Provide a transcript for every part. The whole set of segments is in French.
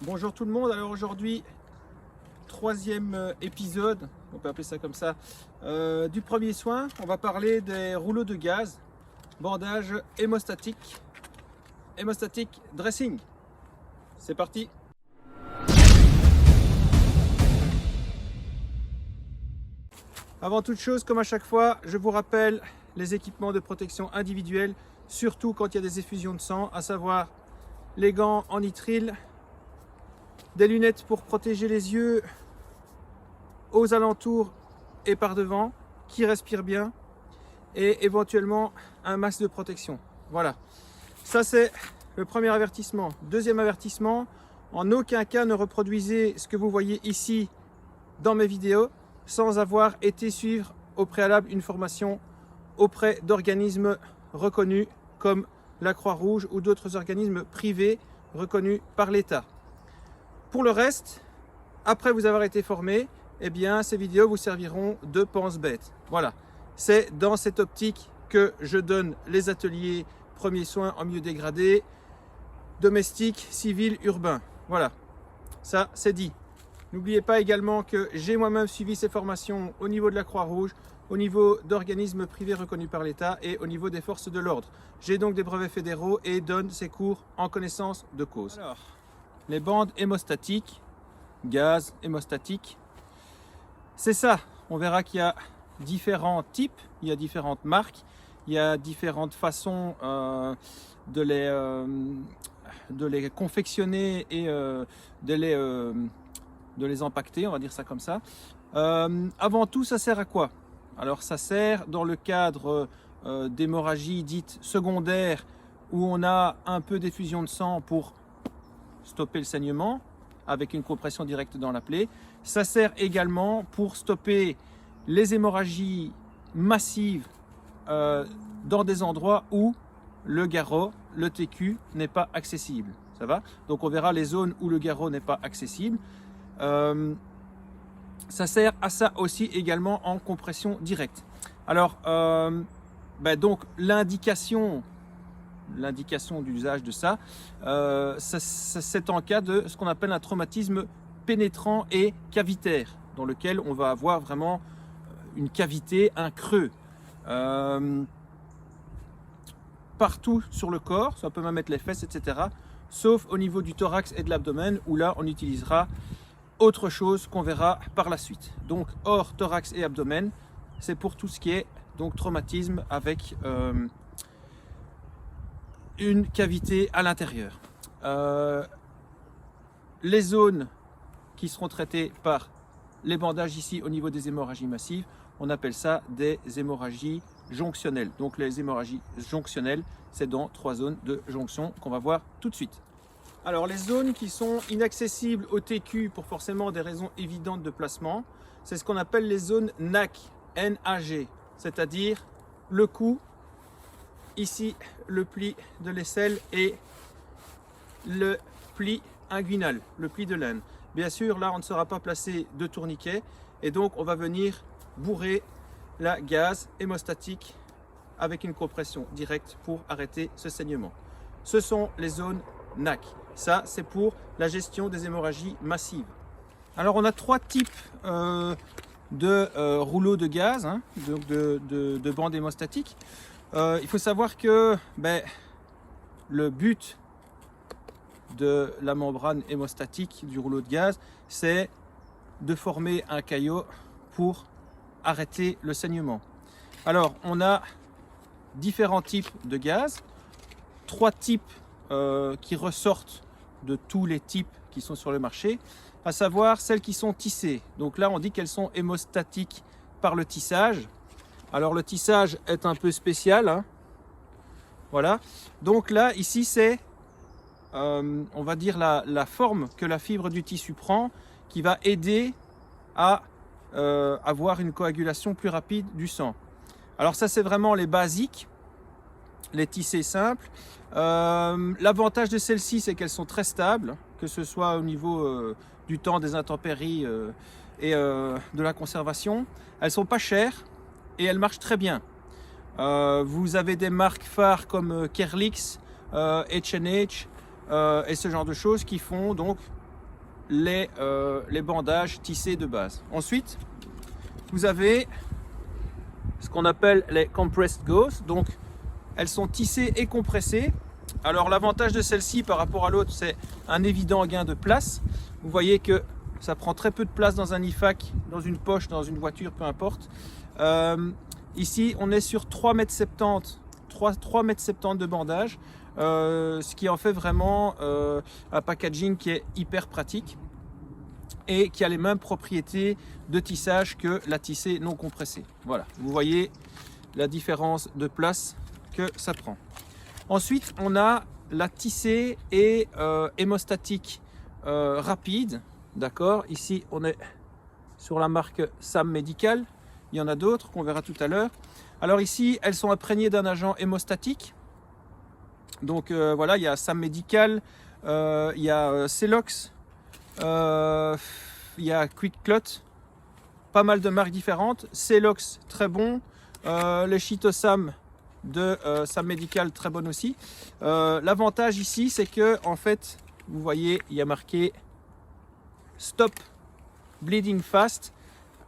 Bonjour tout le monde, alors aujourd'hui troisième épisode, on peut appeler ça comme ça, du premier soin. On va parler des rouleaux de gaz, bandage hémostatique dressing. C'est parti. Avant toute chose, comme à chaque fois, je vous rappelle les équipements de protection individuelle, surtout quand il y a des effusions de sang, à savoir les gants en nitrile, des lunettes pour protéger les yeux aux alentours et par devant, qui respirent bien, et éventuellement un masque de protection. Voilà, ça c'est le premier avertissement. Deuxième avertissement, en aucun cas ne reproduisez ce que vous voyez ici dans mes vidéos sans avoir été suivre au préalable une formation auprès d'organismes reconnus comme la Croix-Rouge ou d'autres organismes privés reconnus par l'État. Pour le reste, après vous avoir été formé, eh bien, ces vidéos vous serviront de pense-bête. Voilà, c'est dans cette optique que je donne les ateliers premiers soins en milieu dégradé, domestique, civil, urbain. Voilà, ça c'est dit. N'oubliez pas également que j'ai moi-même suivi ces formations au niveau de la Croix-Rouge, au niveau d'organismes privés reconnus par l'État et au niveau des forces de l'ordre. J'ai donc des brevets fédéraux et donne ces cours en connaissance de cause. Alors, les bandes hémostatiques, gaz hémostatique, c'est ça. On verra qu'il y a différents types, il y a différentes marques, il y a différentes façons de les confectionner et de les empaqueter, on va dire ça comme ça. Avant tout, ça sert à quoi? Alors ça sert dans le cadre d'hémorragie dite secondaire où on a un peu d'effusion de sang pour stopper le saignement avec une compression directe dans la plaie. Ça sert également pour stopper les hémorragies massives dans des endroits où le garrot, le TQ n'est pas accessible. Ça va? Donc on verra les zones où le garrot n'est pas accessible. Ça sert à ça aussi également en compression directe. Alors, donc l'indication d'usage de ça, c'est en cas de ce qu'on appelle un traumatisme pénétrant et cavitaire, dans lequel on va avoir vraiment une cavité, un creux. Partout sur le corps, ça peut même être les fesses, etc. Sauf au niveau du thorax et de l'abdomen, où là on utilisera autre chose qu'on verra par la suite. Donc hors thorax et abdomen, c'est pour tout ce qui est donc traumatisme avec une cavité à l'intérieur. Les zones qui seront traitées par les bandages ici au niveau des hémorragies massives, on appelle ça des hémorragies jonctionnelles. Donc les hémorragies jonctionnelles, c'est dans 3 zones de jonction qu'on va voir tout de suite. Alors les zones qui sont inaccessibles au TQ pour forcément des raisons évidentes de placement, c'est ce qu'on appelle les zones NAG, N-A-G, c'est-à-dire le cou, ici le pli de l'aisselle et le pli inguinal, le pli de l'aine. Bien sûr, là on ne sera pas placé de tourniquet et donc on va venir bourrer la gaz hémostatique avec une compression directe pour arrêter ce saignement. Ce sont les zones NAC. Ça, c'est pour la gestion des hémorragies massives. Alors, on a 3 types de rouleaux de gaz, hein, donc de bandes hémostatiques. Il faut savoir que le but de la membrane hémostatique du rouleau de gaz, c'est de former un caillot pour arrêter le saignement. Alors, on a différents types de gaz, 3 types qui ressortent de tous les types qui sont sur le marché, à savoir celles qui sont tissées. Donc là, on dit qu'elles sont hémostatiques par le tissage. Alors le tissage est un peu spécial, hein. Voilà. Donc là, ici, c'est on va dire la forme que la fibre du tissu prend qui va aider à avoir une coagulation plus rapide du sang. Alors ça, c'est vraiment les basiques, les tissés simples. L'avantage de celles-ci, c'est qu'elles sont très stables, que ce soit au niveau du temps, des intempéries et de la conservation. Elles sont pas chères et elles marchent très bien. Vous avez des marques phares comme Kerlix, H&H et ce genre de choses qui font donc les bandages tissés de base. Ensuite, vous avez ce qu'on appelle les compressed gauze. Donc, elles sont tissées et compressées. Alors, l'avantage de celle-ci par rapport à l'autre, c'est un évident gain de place. Vous voyez que ça prend très peu de place dans un IFAK, dans une poche, dans une voiture, peu importe. Ici, on est sur 3,70 m, 3,70 m de bandage, ce qui en fait vraiment un packaging qui est hyper pratique et qui a les mêmes propriétés de tissage que la tissée non compressée. Voilà, vous voyez la différence de place que ça prend. Ensuite, on a la tissée et hémostatique rapide. D'accord, ici on est sur la marque Sam Medical. Il y en a d'autres qu'on verra tout à l'heure. Alors ici, elles sont imprégnées d'un agent hémostatique. Donc voilà, il y a Sam Medical, il y a Celox, il y a Quick Clot, pas mal de marques différentes. Celox, très bon. Les Chitosam de Sam Medical, très bon aussi. L'avantage ici, c'est que en fait, vous voyez, il y a marqué Stop Bleeding Fast.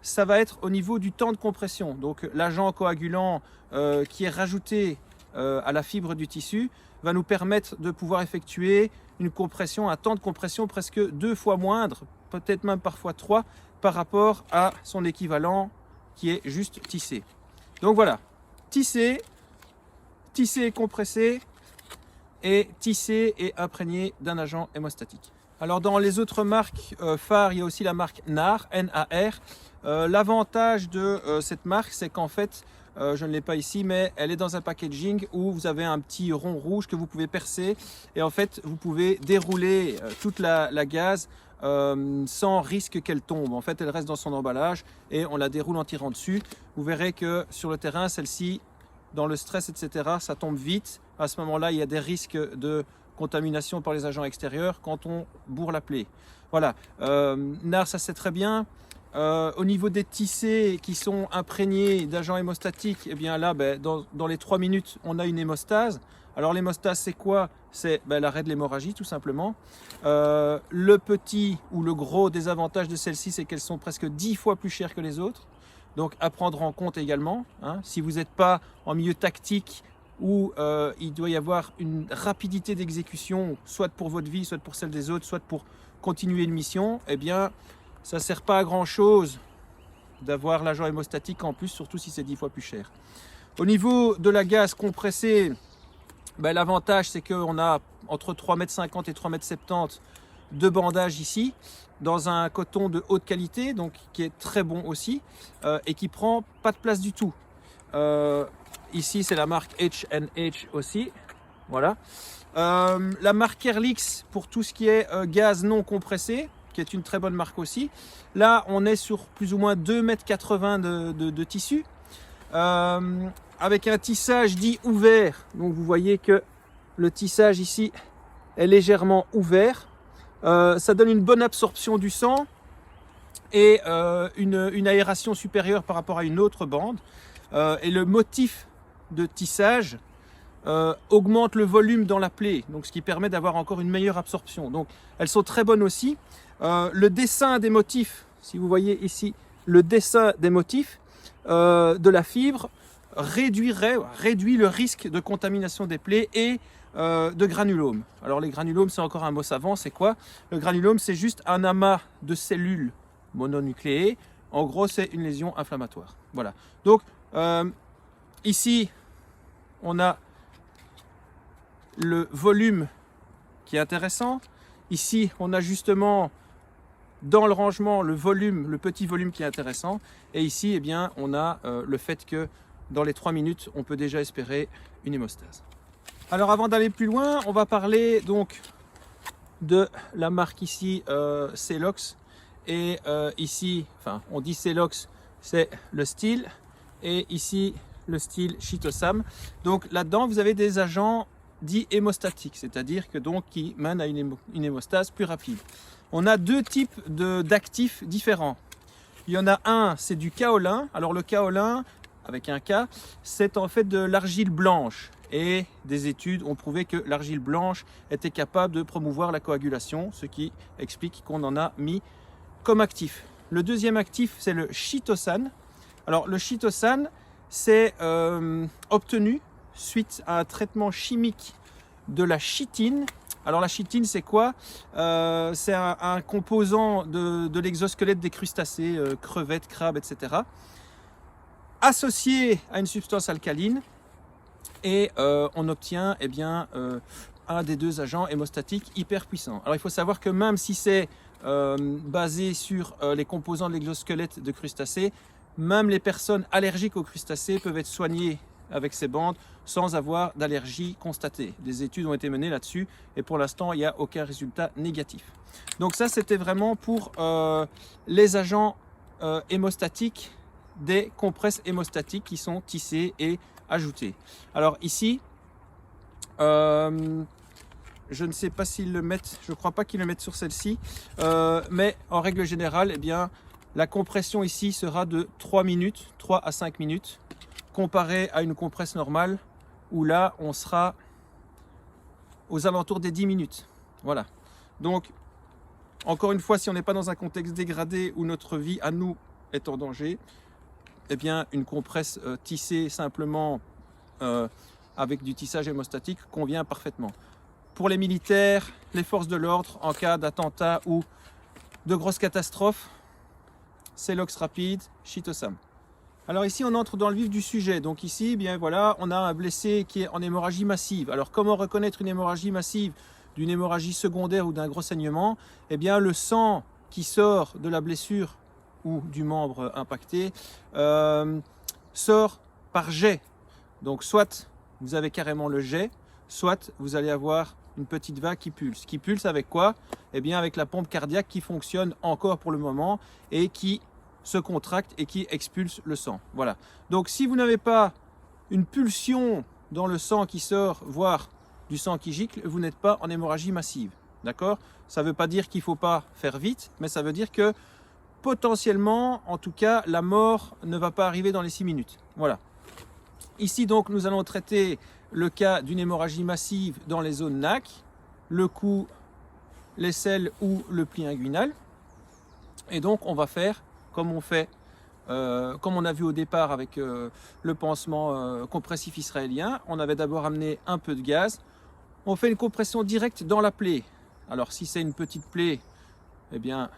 Ça va être au niveau du temps de compression. Donc l'agent coagulant qui est rajouté à la fibre du tissu va nous permettre de pouvoir effectuer une compression, un temps de compression presque 2 fois moindre, peut-être même parfois 3, par rapport à son équivalent qui est juste tissé. Donc voilà, tissé, tissé et compressé, et tissé et imprégné d'un agent hémostatique. Alors dans les autres marques phares, il y a aussi la marque NAR, N-A-R. L'avantage de cette marque, c'est qu'en fait, je ne l'ai pas ici, mais elle est dans un packaging où vous avez un petit rond rouge que vous pouvez percer et en fait, vous pouvez dérouler toute la gaze sans risque qu'elle tombe. En fait, elle reste dans son emballage et on la déroule en tirant dessus. Vous verrez que sur le terrain, celle-ci, dans le stress, etc., ça tombe vite. À ce moment-là, il y a des risques de contamination par les agents extérieurs quand on bourre la plaie. Voilà, NAR, ça c'est très bien. Au niveau des tissés qui sont imprégnés d'agents hémostatiques, eh bien là, dans les 3 minutes, on a une hémostase. Alors l'hémostase, c'est quoi? C'est l'arrêt de l'hémorragie, tout simplement. Le petit ou le gros désavantage de celles-ci, c'est qu'elles sont presque 10 fois plus chères que les autres. Donc à prendre en compte également. Hein, si vous n'êtes pas en milieu tactique, où il doit y avoir une rapidité d'exécution, soit pour votre vie, soit pour celle des autres, soit pour continuer une mission, eh bien, ça ne sert pas à grand chose d'avoir l'agent hémostatique en plus, surtout si c'est 10 fois plus cher. Au niveau de la gaze compressée, l'avantage c'est qu'on a entre 3,50 m et 3,70 m de bandage ici, dans un coton de haute qualité, donc qui est très bon aussi, et qui prend pas de place du tout. Ici, c'est la marque H&H aussi. Voilà. La marque Kerlix pour tout ce qui est gaz non compressé, qui est une très bonne marque aussi. Là, on est sur plus ou moins 2,80 m de tissu, avec un tissage dit ouvert. Donc, vous voyez que le tissage ici est légèrement ouvert. Ça donne une bonne absorption du sang et une aération supérieure par rapport à une autre bande. Et le motif de tissage augmente le volume dans la plaie, donc ce qui permet d'avoir encore une meilleure absorption. Donc elles sont très bonnes aussi. Le dessin des motifs, si vous voyez ici, le dessin des motifs de la fibre réduit le risque de contamination des plaies et de granulomes. Alors les granulomes, c'est encore un mot savant, c'est quoi? Le granulome, c'est juste un amas de cellules mononucléées. En gros, c'est une lésion inflammatoire. Voilà. Donc ici, on a le volume qui est intéressant. Ici, on a justement dans le rangement le volume, le petit volume qui est intéressant. Et ici, eh bien, on a le fait que dans les 3 minutes, on peut déjà espérer une hémostase. Alors avant d'aller plus loin, on va parler donc de la marque ici Celox. Et ici, enfin on dit Celox, c'est le style. Et ici, le style Chitosam. Donc là-dedans, vous avez des agents dits hémostatiques, c'est-à-dire que donc qui mènent à une hémostase plus rapide. On a 2 types d'actifs différents. Il y en a un, c'est du kaolin. Alors le kaolin, avec un K, c'est en fait de l'argile blanche. et des études ont prouvé que l'argile blanche était capable de promouvoir la coagulation, ce qui explique qu'on en a mis comme actif. Le deuxième actif, c'est le chitosan. Alors le chitosan, c'est obtenu suite à un traitement chimique de la chitine. Alors la chitine, c'est quoi? C'est un composant de l'exosquelette des crustacés, crevettes, crabes, etc. associé à une substance alcaline, et on obtient un des deux agents hémostatiques hyper puissants. Alors il faut savoir que même si c'est basé sur les composants de l'exosquelette de crustacés, même les personnes allergiques aux crustacés peuvent être soignées avec ces bandes sans avoir d'allergie constatée. Des études ont été menées là-dessus et pour l'instant il n'y a aucun résultat négatif. Donc ça c'était vraiment pour les agents hémostatiques, des compresses hémostatiques qui sont tissées et ajoutées. Alors ici, je ne sais pas s'ils le mettent, je ne crois pas qu'ils le mettent sur celle-ci, mais en règle générale, eh bien, la compression ici sera de 3 minutes, 3 à 5 minutes, comparé à une compresse normale où là on sera aux alentours des 10 minutes. Voilà. Donc, encore une fois, si on n'est pas dans un contexte dégradé où notre vie à nous est en danger, eh bien, une compresse tissée simplement avec du tissage hémostatique convient parfaitement. Pour les militaires, les forces de l'ordre, en cas d'attentat ou de grosses catastrophes, Celox rapide, Chitosan. Alors ici, on entre dans le vif du sujet. Donc ici, bien voilà, on a un blessé qui est en hémorragie massive. Alors comment reconnaître une hémorragie massive d'une hémorragie secondaire ou d'un gros saignement? Eh bien, le sang qui sort de la blessure ou du membre impacté sort par jet. Donc soit vous avez carrément le jet, soit vous allez avoir une petite vague qui pulse. Qui pulse avec quoi? Eh bien avec la pompe cardiaque qui fonctionne encore pour le moment et qui se contracte et qui expulse le sang. Voilà. Donc si vous n'avez pas une pulsion dans le sang qui sort, voire du sang qui gicle, vous n'êtes pas en hémorragie massive. D'accord? Ça ne veut pas dire qu'il ne faut pas faire vite, mais ça veut dire que potentiellement, en tout cas, la mort ne va pas arriver dans les 6 minutes. Voilà. Ici, donc, nous allons traiter le cas d'une hémorragie massive dans les zones NAC, le cou, l'aisselle ou le pli inguinal. Et donc, on va faire comme on fait, comme on a vu au départ avec le pansement compressif israélien. On avait d'abord amené un peu de gaz. On fait une compression directe dans la plaie. Alors, si c'est une petite plaie, eh bien,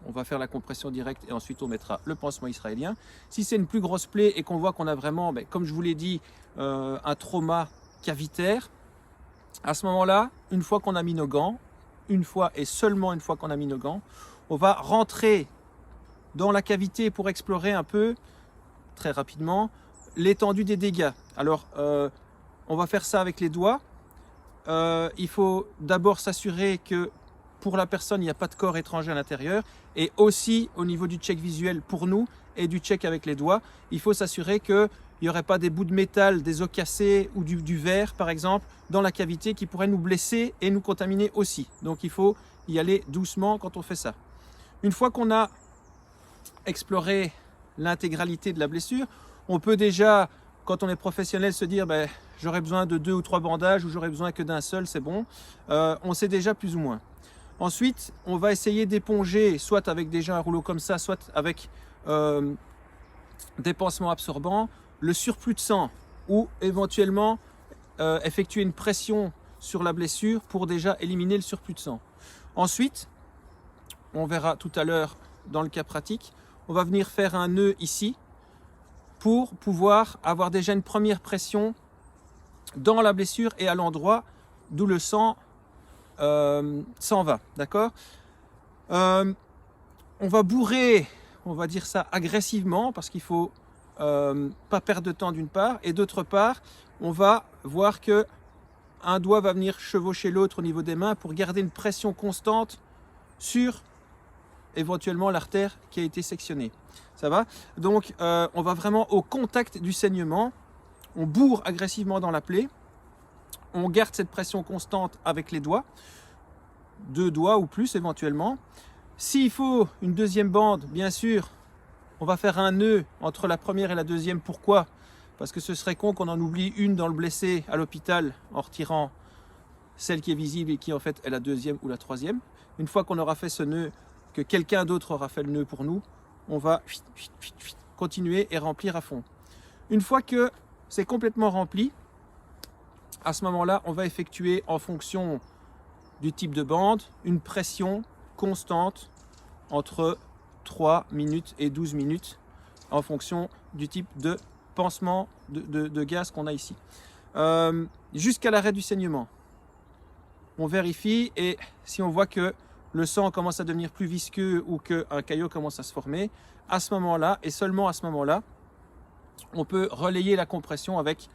on va faire la compression directe et ensuite on mettra le pansement israélien. Si c'est une plus grosse plaie et qu'on voit qu'on a vraiment, comme je vous l'ai dit, un trauma cavitaire, à ce moment-là, une fois qu'on a mis nos gants, une fois et seulement une fois qu'on a mis nos gants, on va rentrer dans la cavité pour explorer un peu, très rapidement, l'étendue des dégâts. Alors, on va faire ça avec les doigts. Il faut d'abord s'assurer que pour la personne, il n'y a pas de corps étranger à l'intérieur. Et aussi, au niveau du check visuel pour nous et du check avec les doigts, il faut s'assurer qu'il n'y aurait pas des bouts de métal, des os cassés ou du verre, par exemple, dans la cavité qui pourraient nous blesser et nous contaminer aussi. Donc, il faut y aller doucement quand on fait ça. Une fois qu'on a exploré l'intégralité de la blessure, on peut déjà, quand on est professionnel, se dire j'aurais besoin de 2 ou 3 bandages ou j'aurais besoin que d'un seul, c'est bon. On sait déjà plus ou moins. Ensuite, on va essayer d'éponger, soit avec déjà un rouleau comme ça, soit avec des pansements absorbants, le surplus de sang ou éventuellement effectuer une pression sur la blessure pour déjà éliminer le surplus de sang. Ensuite, on verra tout à l'heure dans le cas pratique, on va venir faire un nœud ici pour pouvoir avoir déjà une première pression dans la blessure et à l'endroit d'où le sang s'en va, d'accord? On va bourrer, on va dire ça agressivement parce qu'il faut pas perdre de temps d'une part et d'autre part, on va voir que un doigt va venir chevaucher l'autre au niveau des mains pour garder une pression constante sur éventuellement l'artère qui a été sectionnée. Ça va? Donc on va vraiment au contact du saignement, on bourre agressivement dans la plaie, on garde cette pression constante avec les doigts, 2 doigts ou plus éventuellement. S'il faut une deuxième bande, bien sûr, on va faire un nœud entre la première et la deuxième. Pourquoi? parce que ce serait con qu'on en oublie une dans le blessé à l'hôpital en retirant celle qui est visible et qui en fait est la deuxième ou la troisième. Une fois qu'on aura fait ce nœud, que quelqu'un d'autre aura fait le nœud pour nous, on va continuer et remplir à fond. Une fois que c'est complètement rempli, à ce moment-là, on va effectuer en fonction du type de bande une pression constante entre 3 minutes et 12 minutes en fonction du type de pansement de gaz qu'on a ici. Jusqu'à l'arrêt du saignement. On vérifie et si on voit que le sang commence à devenir plus visqueux ou qu'un caillot commence à se former, à ce moment-là et seulement à ce moment-là, on peut relayer la compression avec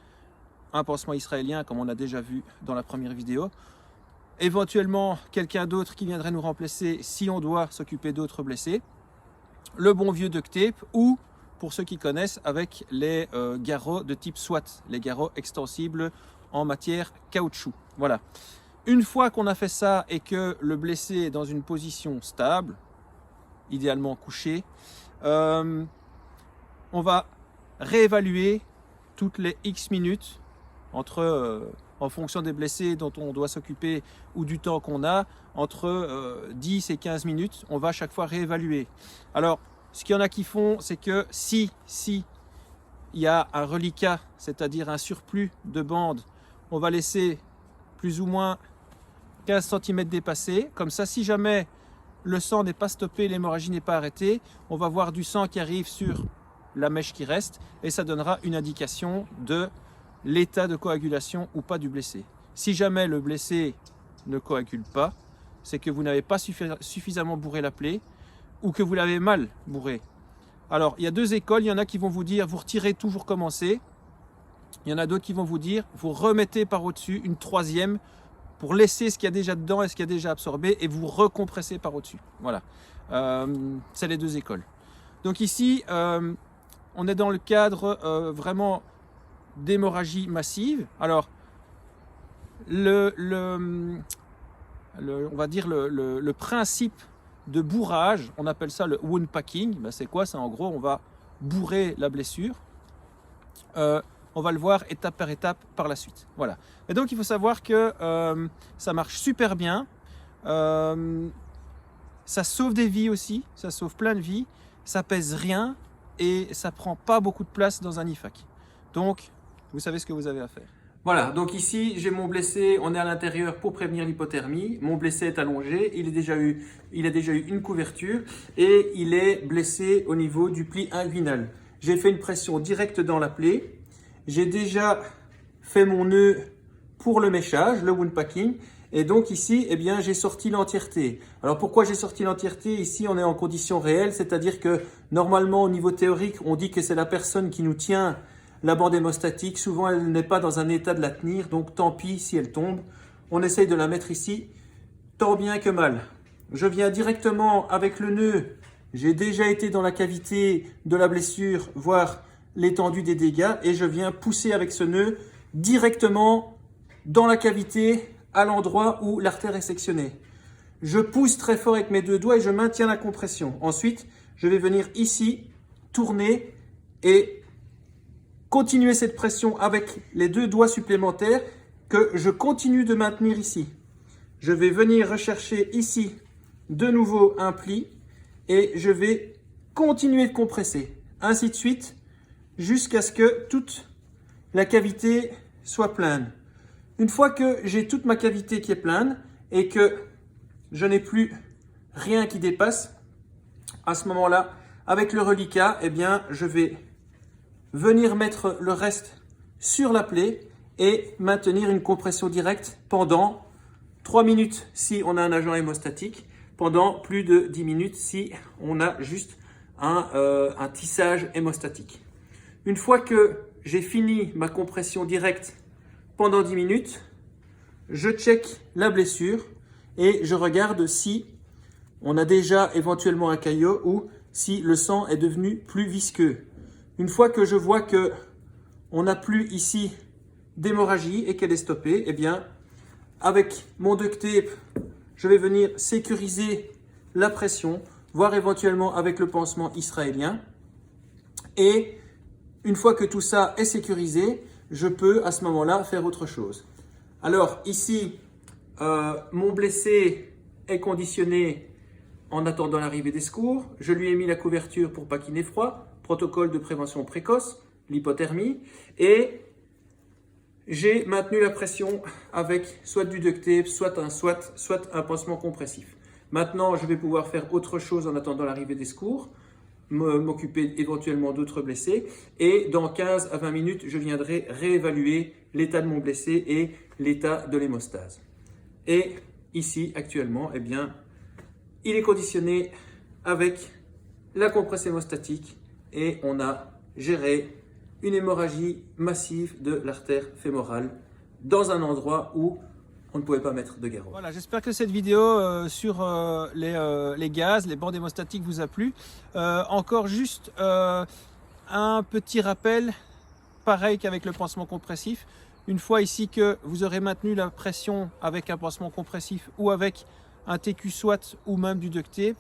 un pansement israélien comme on a déjà vu dans la première vidéo. Éventuellement quelqu'un d'autre qui viendrait nous remplacer si on doit s'occuper d'autres blessés. Le bon vieux duct tape ou, pour ceux qui connaissent, avec les garrots de type SWAT, les garrots extensibles en matière caoutchouc. Voilà. Une fois qu'on a fait ça et que le blessé est dans une position stable, idéalement couché, on va réévaluer toutes les X minutes en fonction des blessés dont on doit s'occuper ou du temps qu'on a, entre 10 et 15 minutes, on va à chaque fois réévaluer. Alors, ce qu'il y en a qui font, c'est que si il y a un reliquat, c'est-à-dire un surplus de bande, on va laisser plus ou moins 15 cm dépassé. Comme ça, si jamais le sang n'est pas stoppé, l'hémorragie n'est pas arrêtée, on va voir du sang qui arrive sur la mèche qui reste et ça donnera une indication de l'état de coagulation ou pas du blessé. Si jamais le blessé ne coagule pas, c'est que vous n'avez pas suffisamment bourré la plaie ou que vous l'avez mal bourré. Alors, il y a deux écoles. Il y en a qui vont vous dire vous retirez tout, vous recommencez. Il y en a d'autres qui vont vous dire vous remettez par au-dessus une troisième pour laisser ce qu'il y a déjà dedans et ce qu'il y a déjà absorbé et vous recompressez par au-dessus. Voilà, c'est les deux écoles. Donc ici, on est dans le cadre vraiment d'hémorragie massive. Alors, on va dire le principe de bourrage, on appelle ça le wound packing. Ben c'est quoi? C'est en gros, on va bourrer la blessure. On va le voir étape par étape par la suite. Voilà. Et donc, il faut savoir que ça marche super bien. Ça sauve des vies aussi. Ça sauve plein de vies. Ça pèse rien et ça prend pas beaucoup de place dans un IFAK. Donc, vous savez ce que vous avez à faire. Voilà, donc ici, j'ai mon blessé, on est à l'intérieur pour prévenir l'hypothermie. Mon blessé est allongé, il a déjà eu une couverture et il est blessé au niveau du pli inguinal. J'ai fait une pression directe dans la plaie. J'ai déjà fait mon nœud pour le méchage, le wound packing. Et donc ici, eh bien, j'ai sorti l'entièreté. Alors pourquoi j'ai sorti l'entièreté? Ici, on est en conditions réelles, c'est-à-dire que normalement, au niveau théorique, on dit que c'est la personne qui nous tient la bande hémostatique. Souvent, elle n'est pas dans un état de la tenir, donc tant pis si elle tombe. On essaye de la mettre ici, tant bien que mal. Je viens directement avec le nœud. J'ai déjà été dans la cavité de la blessure, voir l'étendue des dégâts, et je viens pousser avec ce nœud directement dans la cavité, à l'endroit où l'artère est sectionnée. Je pousse très fort avec mes deux doigts et je maintiens la compression. Ensuite, je vais venir ici, tourner et continuer cette pression avec les deux doigts supplémentaires que je continue de maintenir ici. Je vais venir rechercher ici de nouveau un pli et je vais continuer de compresser. Ainsi de suite, jusqu'à ce que toute la cavité soit pleine. Une fois que j'ai toute ma cavité qui est pleine et que je n'ai plus rien qui dépasse, à ce moment-là, avec le reliquat, eh bien, je vais venir mettre le reste sur la plaie et maintenir une compression directe pendant 3 minutes si on a un agent hémostatique, pendant plus de 10 minutes si on a juste un tissage hémostatique. Une fois que j'ai fini ma compression directe pendant 10 minutes, je check la blessure et je regarde si on a déjà éventuellement un caillot ou si le sang est devenu plus visqueux. Une fois que je vois que on n'a plus ici d'hémorragie et qu'elle est stoppée, eh bien, avec mon duct tape, je vais venir sécuriser la pression, voire éventuellement avec le pansement israélien. Et une fois que tout ça est sécurisé, je peux à ce moment-là faire autre chose. Alors ici, mon blessé est conditionné en attendant l'arrivée des secours. Je lui ai mis la couverture pour pas qu'il n'ait froid, protocole de prévention précoce, l'hypothermie, et j'ai maintenu la pression avec soit du duct tape, soit un pansement compressif. Maintenant, je vais pouvoir faire autre chose en attendant l'arrivée des secours, m'occuper éventuellement d'autres blessés, et dans 15 à 20 minutes, je viendrai réévaluer l'état de mon blessé et l'état de l'hémostase. Et ici, actuellement, eh bien, il est conditionné avec la compresse hémostatique et on a géré une hémorragie massive de l'artère fémorale dans un endroit où on ne pouvait pas mettre de garrot. Voilà, j'espère que cette vidéo sur les gaz, les bandes hémostatiques vous a plu. Encore juste un petit rappel, pareil qu'avec le pansement compressif. Une fois ici que vous aurez maintenu la pression avec un pansement compressif ou avec un TQ SWAT ou même du duct tape,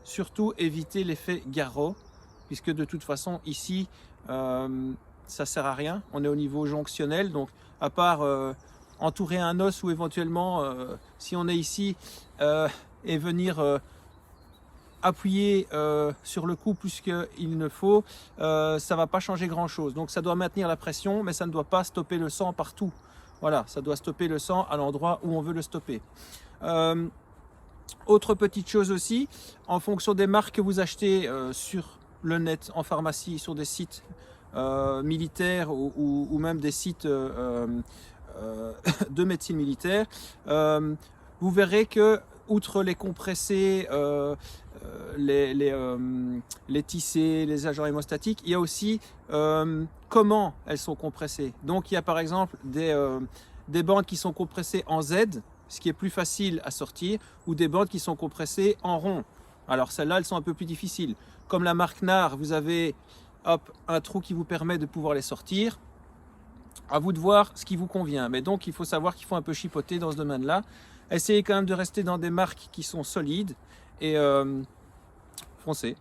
surtout évitez l'effet garrot, puisque de toute façon ici ça sert à rien, on est au niveau jonctionnel, donc à part entourer un os ou éventuellement si on est ici et venir appuyer sur le cou plus qu'il ne faut, ça va pas changer grand chose. Donc ça doit maintenir la pression, mais ça ne doit pas stopper le sang partout. Voilà, ça doit stopper le sang à l'endroit où on veut le stopper. Autre petite chose aussi, en fonction des marques que vous achetez sur le net, en pharmacie, sur des sites militaires ou même des sites de médecine militaire, vous verrez que outre les compressés, les tissés, les agents hémostatiques, il y a aussi comment elles sont compressées. Donc il y a par exemple des bandes qui sont compressées en Z, ce qui est plus facile à sortir, ou des bandes qui sont compressées en rond. Alors celles-là, elles sont un peu plus difficiles. Comme la marque NAR, vous avez hop, un trou qui vous permet de pouvoir les sortir. À vous de voir ce qui vous convient. Mais donc il faut savoir qu'il faut un peu chipoter dans ce domaine-là. Essayez quand même de rester dans des marques qui sont solides et foncez.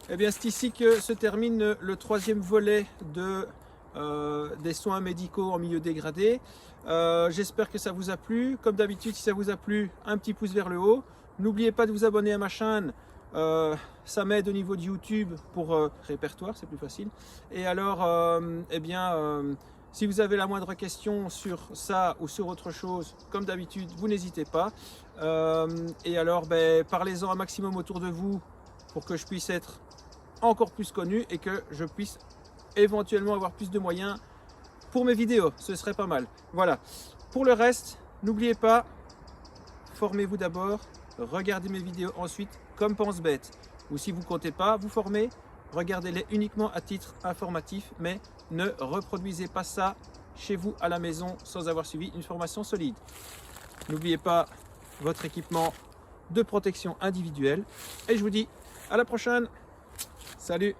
Et bien c'est ici que se termine le troisième volet des soins médicaux en milieu dégradé. J'espère que ça vous a plu. Comme d'habitude, si ça vous a plu, un petit pouce vers le haut. N'oubliez pas de vous abonner à ma chaîne. Ça m'aide au niveau de YouTube pour répertoire, c'est plus facile. Et alors, eh bien, si vous avez la moindre question sur ça ou sur autre chose, comme d'habitude, vous n'hésitez pas. Et alors, ben, parlez-en un maximum autour de vous pour que je puisse être encore plus connu et que je puisse éventuellement avoir plus de moyens pour mes vidéos. Ce serait pas mal. Voilà. Pour le reste, n'oubliez pas, formez-vous d'abord, regardez mes vidéos ensuite comme pense bête. Ou si vous ne comptez pas vous former, regardez-les uniquement à titre informatif, mais ne reproduisez pas ça chez vous à la maison sans avoir suivi une formation solide. N'oubliez pas votre équipement de protection individuelle et je vous dis à la prochaine. Salut!